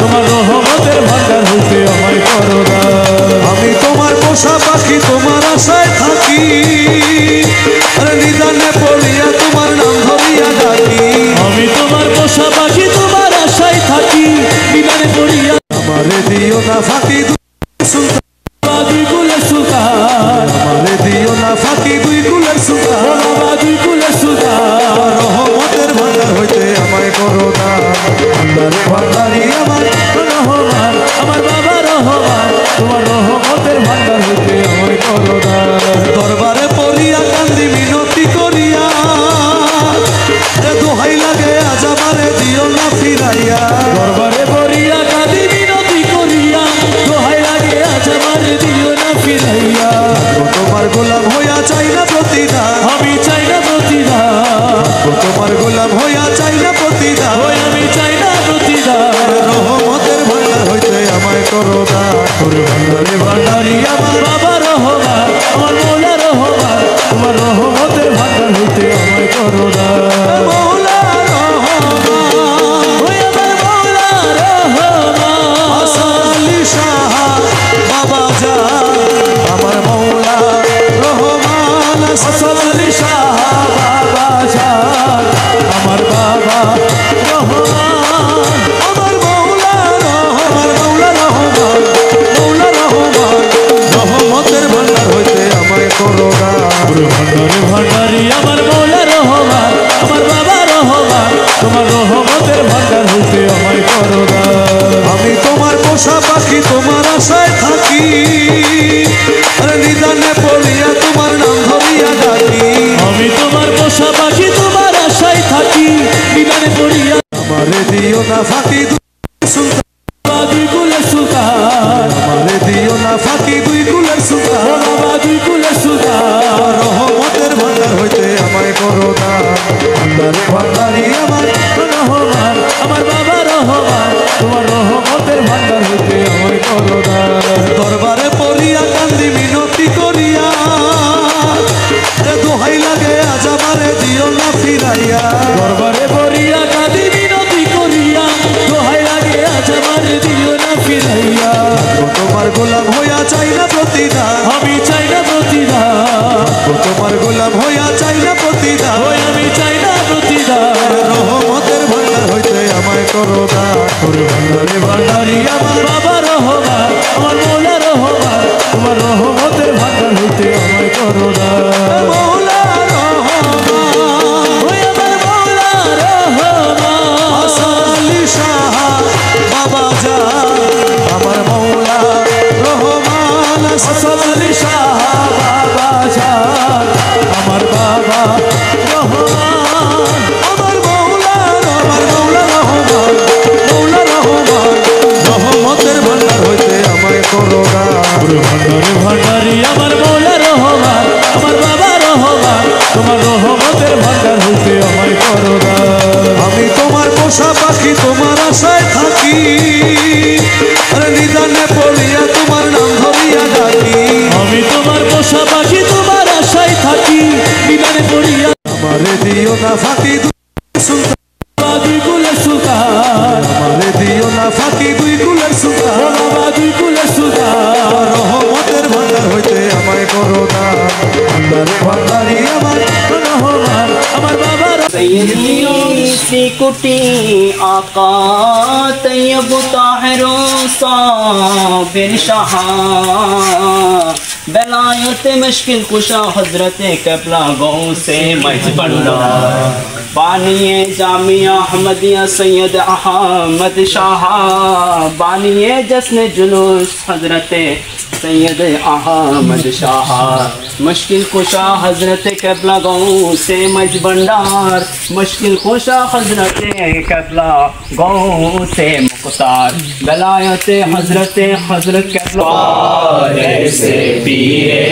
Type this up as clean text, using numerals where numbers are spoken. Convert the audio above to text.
তোমার রহমতের ভান্ডার হইতে আমায় করো দান। আমি তোমার পোষা পাখি তোমার আশায় থাকি, নিদানে পড়িয়া তোমার নাম ধরিয়া ডাকি। আমি তোমার পোষা পাখি তোমার আশায় থাকি, নিদানে পড়িয়া আমারে দিও না ফাঁকি সুলতান, দুই কুলের সুলতান। আমারে দিও না ফাঁকি দুই কুলের সুলতান। বাবা দুই কুলের সুলতান, রহমতের ভান্ডার হইতে আমায় করো দান। ভান্ডারে ভান্ডারি আমার রহমান আমার বাবা রহমান, তোমার রহমতের ভান্ডার হইতে আমায় করো দান। দরবারে পড়িয়া কান্দি মিনতি করিয়া, দোহাই লাগে আজ আমারে দিও না ফিরাইয়া। দরবারে পড়িয়া কাঁদি মিনতি করিয়া, দোহাই লাগে আজ আমার দিও না ফিরাইয়া। তোমার গোলাম হইয়া চাই না প্রতিদান, আমি চাই না প্রতিদান, তোমার গোলাম হইয়া চাই না প্রতিদান। ওই আমি চাই না প্রতিদান। রহমতের ভান্ডার হইতে আমায় করো দান। ভান্ডারে ভান্ডারি আমার বাবা রহমান আমার মৌলা রহমান, তোমার রহমতের ভান্ডার হইতে আমায় করো দান। মৌলা রহমান, ওই আমার মৌলা রহমান, আসালি শাহ বাবা জান, আমার মৌলা রহমান। আসলি শাহ বাবা জান, আমার বাবা রহমান। আমার মৌলা রহমান, মৌলা রহমান, মৌলা রহমান। রহমতের ভান্ডার হইতে আমায় করো দান। ভান্ডারে ভান্ডারি আমার মৌলা রহমান, আমার বাবা রহমান, তোমার রহমতের ভান্ডার হইতে আমায় করো দান। আমি তোমার পোষা পাখি তোমার আশায় থাকি, নিদানে পড়িয়া তোমার নাম ধরিয়া ডাকি। আমি তোমার পোষা পাখি তোমার আশায় থাকি, নিদানে পড়িয়া আমারে দিও না ফাঁকি সুলতান, দুই কুলের সুলতান। আমারে দিও না ফাঁকি দুই কুলের সুলতান। বাবা দুই কুলের সুলতান, রহমতের ভান্ডার হইতে আমায় করো দান। ভান্ডারে ভান্ডারি আমার রহমান আমার বাবা রহমান, তোমার রহমতের ভান্ডার হইতে আমায় করো দান। দরবারে পড়িয়া কান্দি মিনতি করিয়া, দোহাই লাগে আজ আমারে দিও না ফিরাইয়া। দরবারে পড়িয়া কাঁদি মিনতি করিয়া, দোহাই লাগে আজ আমার দিও না ফিরাইয়া। তোমার গোলাম হইয়া চাই না প্রতিদান, আমি চাই না প্রতিদান, তোমার গোলাম হইয়া চাই না প্রতিদান। ওই আমি চাই না প্রতিদান। রহমতের ভান্ডার হইতে আমায় করো দান। ভান্ডারে ভান্ডারি আমার বাবা রহমান আমার মৌলা রহমান, তোমার রহমতের ভান্ডার হইতে আমায় করো দান। মৌলা রহমান, ওই আমার মৌলা রহমান, আসালি শাহ বাবা জান, আমার মৌলা রহমান। আসলি শাহ বাবা জান, আমার বাবা রহমান। আমার মৌলা রহমান, মৌলা রহমান, মৌলা রহমান। রহমতের ভান্ডার হইতে আমায় করো দান। ভান্ডারে ভান্ডারি আমার মৌলা রহমান, আমার বাবা রহমান, তোমার রহমতের ভান্ডার হইতে আমায় করো দান। আমি তোমার পোষা পাখি তোমার আশায় থাকি, নিদানে পড়িয়া তোমার নাম ধরিয়া ডাকি। আমি তোমার পোষা পাখি তোমার আশায় থাকি, নিদানে পড়িয়া আমারে দিও না ফাঁকি সুলতান, দুই কুলের সুলতান। আমারে দিও না ফাঁকি দুই কুলের সুলতান। বাবা দুই কুলের সুলতান, রহমতের ভান্ডার হইতে আমায় করো দান। ভান্ডারে ভান্ডারি আমার রহমান আমার বাবা सैयदी सी कुटी आका तैयब ताहिरो साबिर शाह बेलायत मुश्किल कुशा हजरत कबला गौ से मजबंडा बानिए जामिया अहमदिया सैयद अहमद शाह बानिए जश्न जुलूस हजरत सैयद अहमद शाह मुश्किल कुशा हजरत कबला गौ से मजबंडार मुश्किल कुशा हजरत कबला गौ से मुख्तार बेलायत हजरत कबला से पीरे